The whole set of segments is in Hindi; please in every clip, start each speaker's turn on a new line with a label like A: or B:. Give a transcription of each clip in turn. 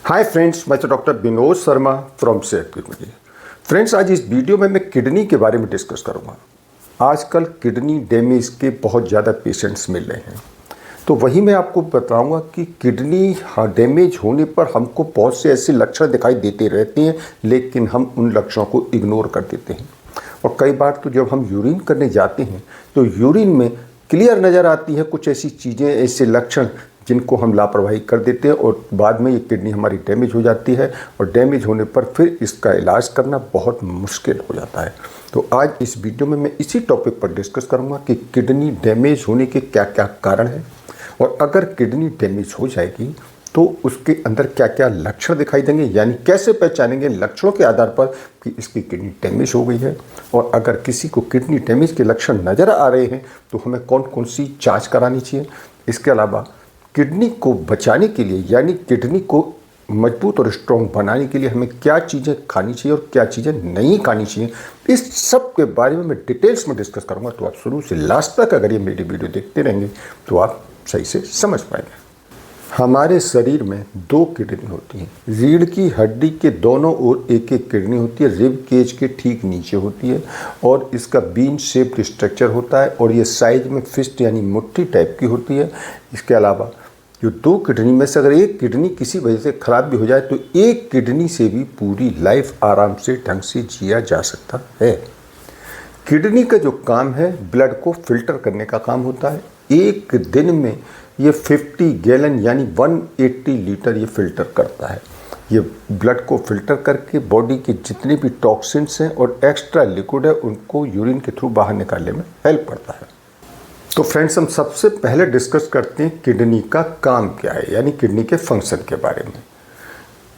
A: हाय फ्रेंड्स, मैं डॉक्टर विनोद शर्मा फ्रॉम सेहत क्लिनिक। फ्रेंड्स, आज इस वीडियो में मैं किडनी के बारे में डिस्कस करूंगा। आजकल किडनी डैमेज के बहुत ज़्यादा पेशेंट्स मिल रहे हैं, तो वही मैं आपको बताऊंगा कि किडनी डैमेज होने पर हमको बहुत से ऐसे लक्षण दिखाई देते रहते हैं, लेकिन हम उन लक्षणों को इग्नोर कर देते हैं। और कई बार तो जब हम यूरिन करने जाते हैं तो यूरिन में क्लियर नज़र आती है कुछ ऐसी चीज़ें, ऐसे लक्षण जिनको हम लापरवाही कर देते हैं और बाद में ये किडनी हमारी डैमेज हो जाती है और डैमेज होने पर फिर इसका इलाज करना बहुत मुश्किल हो जाता है। तो आज इस वीडियो में मैं इसी टॉपिक पर डिस्कस करूंगा कि किडनी डैमेज होने के क्या क्या कारण हैं और अगर किडनी डैमेज हो जाएगी तो उसके अंदर क्या क्या लक्षण दिखाई देंगे, यानी कैसे पहचानेंगे लक्षणों के आधार पर कि इसकी किडनी डैमेज हो गई है। और अगर किसी को किडनी डैमेज के लक्षण नज़र आ रहे हैं तो हमें कौन कौन सी जाँच करानी चाहिए। इसके अलावा किडनी को बचाने के लिए, यानी किडनी को मजबूत और स्ट्रॉन्ग बनाने के लिए हमें क्या चीज़ें खानी चाहिए और क्या चीज़ें नहीं खानी चाहिए, इस सब के बारे में मैं डिटेल्स में डिस्कस करूंगा। तो आप शुरू से लास्ट तक अगर ये मेरी वीडियो देखते रहेंगे तो आप सही से समझ पाएंगे। हमारे शरीर में दो किडनी होती हैं। रीढ़ की हड्डी के दोनों ओर एक एक किडनी होती है, रिब केज के ठीक नीचे होती है और इसका बीन शेप्ड स्ट्रक्चर होता है और ये साइज में फिस्ट यानी मुट्ठी टाइप की होती है। इसके अलावा जो दो किडनी में से अगर एक किडनी किसी वजह से ख़राब भी हो जाए तो एक किडनी से भी पूरी लाइफ आराम से ढंग से जिया जा सकता है। किडनी का जो काम है ब्लड को फिल्टर करने का काम होता है। एक दिन में ये 50 गैलन यानी 180 लीटर ये फिल्टर करता है। ये ब्लड को फिल्टर करके बॉडी के जितने भी टॉक्सिन्स हैं और एक्स्ट्रा लिक्विड है उनको यूरिन के थ्रू बाहर निकालने में हेल्प करता है। तो फ्रेंड्स, हम सबसे पहले डिस्कस करते हैं किडनी का काम क्या है, यानी किडनी के फंक्शन के बारे में।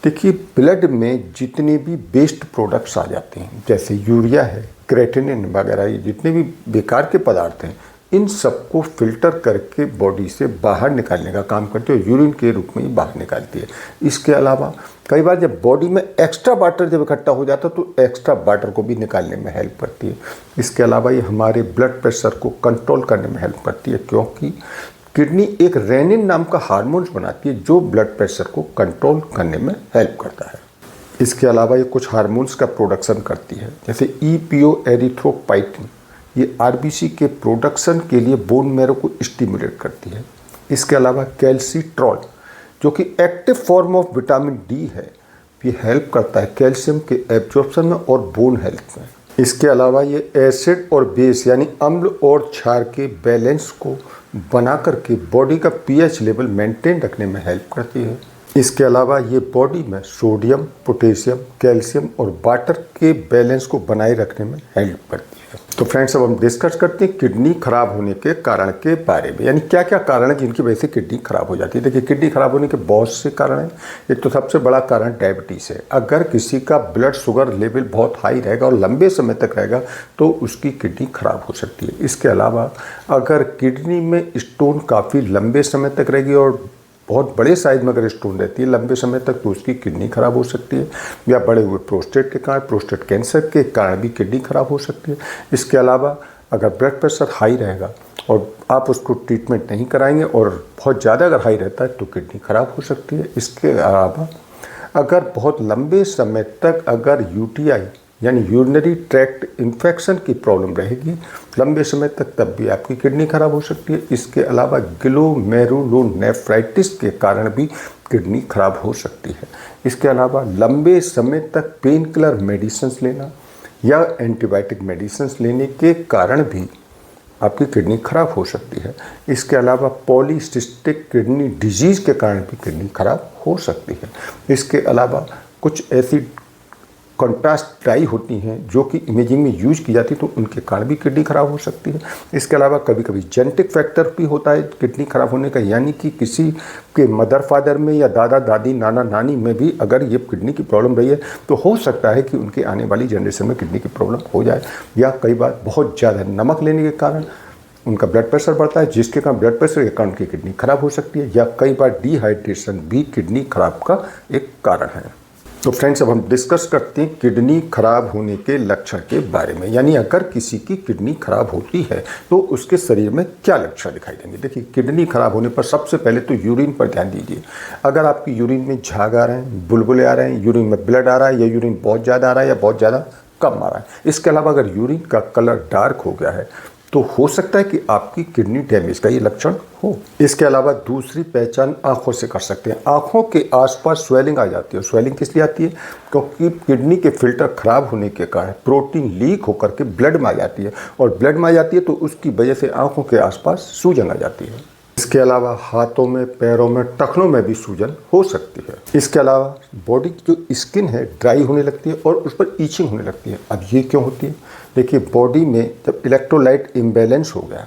A: देखिए, ब्लड में जितने भी वेस्ट प्रोडक्ट्स आ जाते हैं जैसे यूरिया है, क्रेटिनिन वगैरह, ये जितने भी बेकार के पदार्थ हैं इन सबको फिल्टर करके बॉडी से बाहर निकालने का काम करती है और यूरिन के रूप में ही बाहर निकालती है। इसके अलावा कई बार जब बॉडी में एक्स्ट्रा वाटर जब इकट्ठा हो जाता है तो एक्स्ट्रा वाटर को भी निकालने में हेल्प करती है। इसके अलावा ये हमारे ब्लड प्रेशर को कंट्रोल करने में हेल्प करती है, क्योंकि किडनी एक रेनिन नाम का हार्मोन्स बनाती है जो ब्लड प्रेशर को कंट्रोल करने में हेल्प करता है। इसके अलावा ये कुछ हार्मोन्स का प्रोडक्शन करती है जैसे EPO एरिथ्रोपाइटिन, ये आरबीसी के प्रोडक्शन के लिए बोन मैरो को स्टिमुलेट करती है। इसके अलावा कैल्सीट्रॉल जो कि active form of vitamin D है, ये हेल्प करता है कैल्शियम के एब्जॉर्प्शन में और बोन हेल्थ में। इसके अलावा ये एसिड और बेस यानी अम्ल और क्षार के बैलेंस को बना करके बॉडी का pH लेवल मेंटेन रखने में हेल्प करती है। इसके अलावा ये बॉडी में सोडियम, पोटेशियम, कैल्शियम और वाटर के बैलेंस को बनाए रखने में हेल्प करती है। तो फ्रेंड्स, अब हम डिस्कस करते हैं किडनी खराब होने के कारण के बारे में, यानी क्या क्या कारण है जिनकी वजह से किडनी खराब हो जाती है। देखिए, किडनी खराब होने के बहुत से कारण हैं। एक तो सबसे बड़ा कारण डायबिटीज़ है। अगर किसी का ब्लड शुगर लेवल बहुत हाई रहेगा और लंबे समय तक रहेगा तो उसकी किडनी खराब हो सकती है। इसके अलावा अगर किडनी में स्टोन काफ़ी लंबे समय तक रहेगी और बहुत बड़े साइज में अगर स्टोन रहती है लंबे समय तक तो उसकी किडनी खराब हो सकती है, या बड़े हुए प्रोस्टेट के कारण, प्रोस्टेट कैंसर के कारण भी किडनी खराब हो सकती है। इसके अलावा अगर ब्लड प्रेशर हाई रहेगा और आप उसको ट्रीटमेंट नहीं कराएंगे और बहुत ज़्यादा अगर हाई रहता है तो किडनी खराब हो सकती है। इसके अलावा अगर बहुत लंबे समय तक अगर UTI यानी यूरिनरी ट्रैक्ट इन्फेक्शन की प्रॉब्लम रहेगी लंबे समय तक, तब भी आपकी किडनी खराब हो सकती है। इसके अलावा ग्लोमेरुलोनेफ्राइटिस के कारण भी किडनी खराब हो सकती है। इसके अलावा लंबे समय तक पेन किलर मेडिसिन लेना या एंटीबायोटिक मेडिसिन लेने के कारण भी आपकी किडनी खराब हो सकती है। इसके अलावा पॉलीसिस्टिक किडनी डिजीज़ के कारण भी किडनी खराब हो सकती है। इसके अलावा कुछ ऐसी कॉन्ट्रास्ट डाई होती हैं जो कि इमेजिंग में यूज की जाती है तो उनके कारण भी किडनी खराब हो सकती है। इसके अलावा कभी कभी जेनेटिक फैक्टर भी होता है किडनी खराब होने का, यानी कि किसी के मदर फादर में या दादा दादी नाना नानी में भी अगर ये किडनी की प्रॉब्लम रही है तो हो सकता है कि उनके आने वाली जनरेशन में किडनी की प्रॉब्लम हो जाए। या कई बार बहुत ज़्यादा नमक लेने के कारण उनका ब्लड प्रेशर बढ़ता है जिसके कारण ब्लड प्रेशर के कारण उनकी किडनी खराब हो सकती है। या कई बार डिहाइड्रेशन भी किडनी खराब का एक कारण है। तो फ्रेंड्स, अब हम डिस्कस करते हैं किडनी खराब होने के लक्षण के बारे में। यानी अगर किसी की किडनी खराब होती है तो उसके शरीर में क्या लक्षण दिखाई देंगे। देखिए, किडनी खराब होने पर सबसे पहले तो यूरिन पर ध्यान दीजिए। अगर आपकी यूरिन में झाग आ रहे हैं, बुलबुले आ रहे हैं, यूरिन में ब्लड आ रहा है, या यूरिन बहुत ज़्यादा आ रहा है या बहुत ज़्यादा कम आ रहा है। इसके अलावा अगर यूरिन का कलर डार्क हो गया है तो हो सकता है कि आपकी किडनी डैमेज का ये लक्षण हो। इसके अलावा दूसरी पहचान आंखों से कर सकते हैं। आंखों के आसपास स्वेलिंग आ जाती है। स्वेलिंग किस लिए आती है? क्योंकि किडनी के फिल्टर खराब होने के कारण प्रोटीन लीक होकर के ब्लड में आ जाती है, और ब्लड में आ जाती है तो उसकी वजह से आंखों के आसपास सूजन आ जाती है। इसके अलावा हाथों में, पैरों में, टखनों में भी सूजन हो सकती है। इसके अलावा बॉडी की जो स्किन है ड्राई होने लगती है और उस पर ईचिंग होने लगती है। अब ये क्यों होती है? देखिए, बॉडी में जब इलेक्ट्रोलाइट इम्बैलेंस हो गया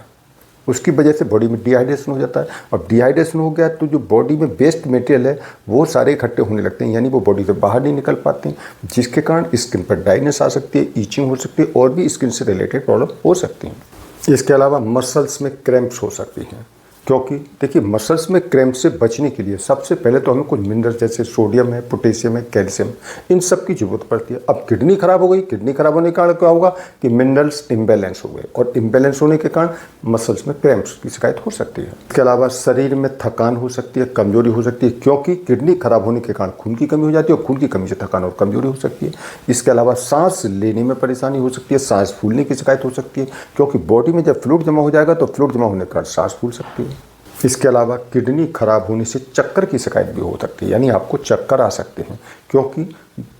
A: उसकी वजह से बॉडी में डिहाइड्रेशन हो जाता है। और डिहाइड्रेशन हो गया तो जो बॉडी में वेस्ट मटेरियल है वो सारे इकट्ठे होने लगते हैं, यानी वो बॉडी से बाहर नहीं निकल पाते हैं, जिसके कारण स्किन पर ड्राइनेस आ सकती है, ईचिंग हो सकती है और भी स्किन से रिलेटेड प्रॉब्लम हो सकती हैं। इसके अलावा मसल्स में क्रैम्प्स हो सकती हैं, क्योंकि देखिए, मसल्स में क्रैम्प से बचने के लिए सबसे पहले तो हमें कुछ मिनरल्स जैसे सोडियम है, पोटेशियम है, कैल्शियम, इन सब की जरूरत पड़ती है। अब किडनी खराब हो गई, किडनी खराब होने के कारण क्या होगा कि मिनरल्स इम्बैलेंस हो गए, और इम्बैलेंस होने के कारण मसल्स में क्रैम्प्स की शिकायत हो सकती है। इसके अलावा शरीर में थकान हो सकती है, कमजोरी हो सकती है, क्योंकि किडनी खराब होने के कारण खून की कमी हो जाती है, और खून की कमी से थकान और कमजोरी हो सकती है। इसके अलावा सांस लेने में परेशानी हो सकती है, सांस फूलने की शिकायत हो सकती है, क्योंकि बॉडी में जब फ्लूइड जमा हो जाएगा तो फ्लूइड जमा होने के कारण सांस फूल सकती है। इसके अलावा किडनी खराब होने से चक्कर की शिकायत भी हो सकती है, यानी आपको चक्कर आ सकते हैं, क्योंकि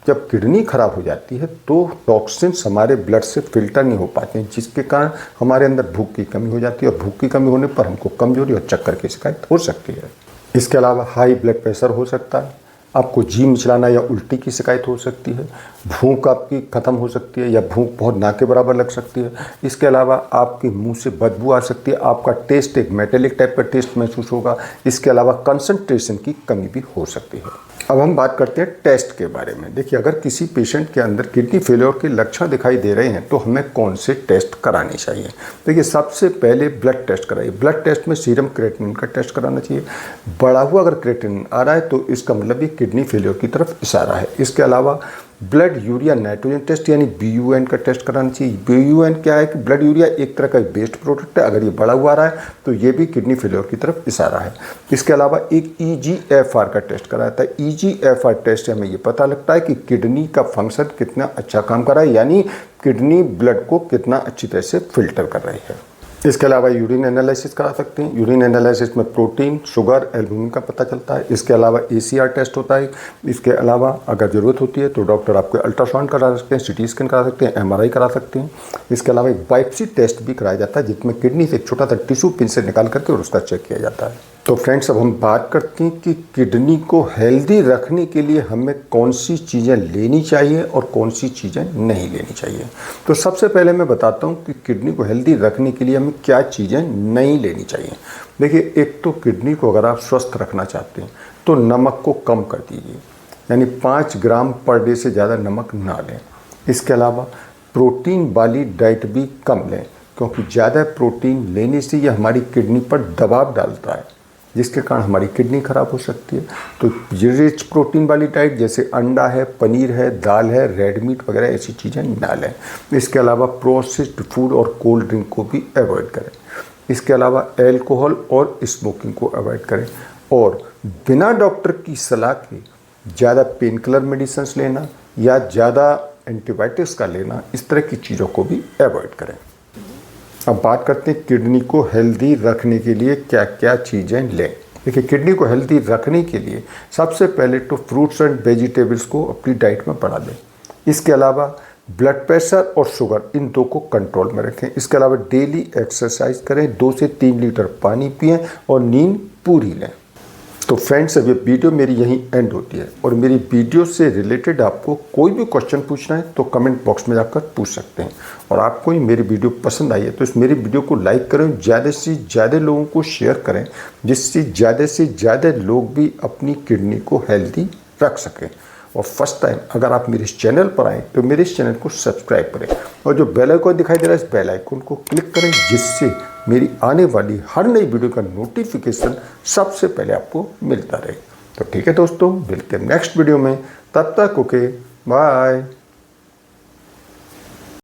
A: जब किडनी खराब हो जाती है तो टॉक्सिन्स हमारे ब्लड से फिल्टर नहीं हो पाते हैं, जिसके कारण हमारे अंदर भूख की कमी हो जाती है, और भूख की कमी होने पर हमको कमजोरी और चक्कर की शिकायत हो सकती है। इसके अलावा हाई ब्लड प्रेशर हो सकता है, आपको जी मिचलाना या उल्टी की शिकायत हो सकती है, भूख आपकी ख़त्म हो सकती है या भूख बहुत ना के बराबर लग सकती है। इसके अलावा आपके मुंह से बदबू आ सकती है, आपका टेस्ट एक मेटेलिक टाइप का टेस्ट महसूस होगा। इसके अलावा कंसंट्रेशन की कमी भी हो सकती है। अब हम बात करते हैं टेस्ट के बारे में। देखिए, अगर किसी पेशेंट के अंदर किडनी फेलियर के लक्षण दिखाई दे रहे हैं तो हमें कौन से टेस्ट कराने चाहिए। देखिए, सबसे पहले ब्लड टेस्ट कराइए। ब्लड टेस्ट में सीरम क्रिएटिनिन का टेस्ट कराना चाहिए। बढ़ा हुआ अगर क्रिएटिनिन आ रहा है तो इसका मतलब ये किडनी फेलियर की तरफ इशारा है। इसके अलावा ब्लड यूरिया नाइट्रोजन टेस्ट यानी BUN का टेस्ट कराना चाहिए। BUN क्या है कि ब्लड यूरिया एक तरह का बेस्ट प्रोडक्ट है, अगर ये बढ़ा हुआ आ रहा है तो ये भी किडनी फेलियर की तरफ इशारा है। इसके अलावा एक EGFR का टेस्ट कराता है। EGFR टेस्ट से हमें ये पता लगता है कि किडनी का फंक्शन कितना अच्छा काम कर रहा है, यानी किडनी ब्लड को कितना अच्छी तरह से फिल्टर कर रही है। इसके अलावा यूरिन एनालिसिस करा सकते हैं। यूरिन एनालिसिस में प्रोटीन, शुगर, एल्बुमिन का पता चलता है। इसके अलावा ACR टेस्ट होता है। इसके अलावा अगर ज़रूरत होती है तो डॉक्टर आपको अल्ट्रासाउंड करा सकते हैं, CT स्कैन करा सकते हैं, MRI करा सकते हैं। इसके अलावा एक बायोप्सी टेस्ट भी कराया जाता है, जिसमें किडनी से एक छोटा सा टिश्यू पिन से निकाल करके और उसका चेक किया जाता है। तो फ्रेंड्स, अब हम बात करते हैं कि किडनी को हेल्दी रखने के लिए हमें कौन सी चीज़ें लेनी चाहिए और कौन सी चीज़ें नहीं लेनी चाहिए। तो सबसे पहले मैं बताता हूँ कि किडनी को हेल्दी रखने के लिए हमें क्या चीज़ें नहीं लेनी चाहिए। देखिए, एक तो किडनी को अगर आप स्वस्थ रखना चाहते हैं तो नमक को कम कर दीजिए, यानी 5 ग्राम पर डे से ज़्यादा नमक ना लें। इसके अलावा प्रोटीन वाली डाइट भी कम लें, क्योंकि ज़्यादा प्रोटीन लेने से ये हमारी किडनी पर दबाव डालता है, जिसके कारण हमारी किडनी खराब हो सकती है। तो रिच प्रोटीन वाली डाइट जैसे अंडा है, पनीर है, दाल है, रेड मीट वगैरह ऐसी चीज़ें ना लें। इसके अलावा प्रोसेस्ड फूड और कोल्ड ड्रिंक को भी अवॉइड करें। इसके अलावा एल्कोहल और स्मोकिंग को अवॉइड करें, और बिना डॉक्टर की सलाह के ज़्यादा पेन किलर मेडिसिन लेना या ज़्यादा एंटीबायोटिक्स का लेना, इस तरह की चीज़ों को भी अवॉइड करें। अब बात करते हैं किडनी को हेल्दी रखने के लिए क्या क्या चीज़ें लें। देखिए, किडनी को हेल्दी रखने के लिए सबसे पहले तो फ्रूट्स एंड वेजिटेबल्स को अपनी डाइट में बढ़ा दें। इसके अलावा ब्लड प्रेशर और शुगर, इन दो को कंट्रोल में रखें। इसके अलावा डेली एक्सरसाइज करें, 2 से 3 लीटर पानी पिएं और नींद पूरी लें। तो फ्रेंड्स, अब ये वीडियो मेरी यहीं एंड होती है, और मेरी वीडियो से रिलेटेड आपको कोई भी क्वेश्चन पूछना है तो कमेंट बॉक्स में जाकर पूछ सकते हैं। और आपको ये मेरी वीडियो पसंद आई है तो इस मेरी वीडियो को लाइक करें, ज़्यादा से ज़्यादा लोगों को शेयर करें, जिससे ज़्यादा लोग भी अपनी किडनी को हेल्दी रख सकें। और फर्स्ट टाइम अगर आप मेरे इस चैनल पर आएँ तो मेरे इस चैनल को सब्सक्राइब करें, और जो बेल आइकन दिखाई दे रहा है इस बेल आइकन को क्लिक करें, जिससे मेरी आने वाली हर नई वीडियो का नोटिफिकेशन सबसे पहले आपको मिलता रहे। तो ठीक है दोस्तों, मिलते हैं नेक्स्ट वीडियो में। तब तक ओके बाय।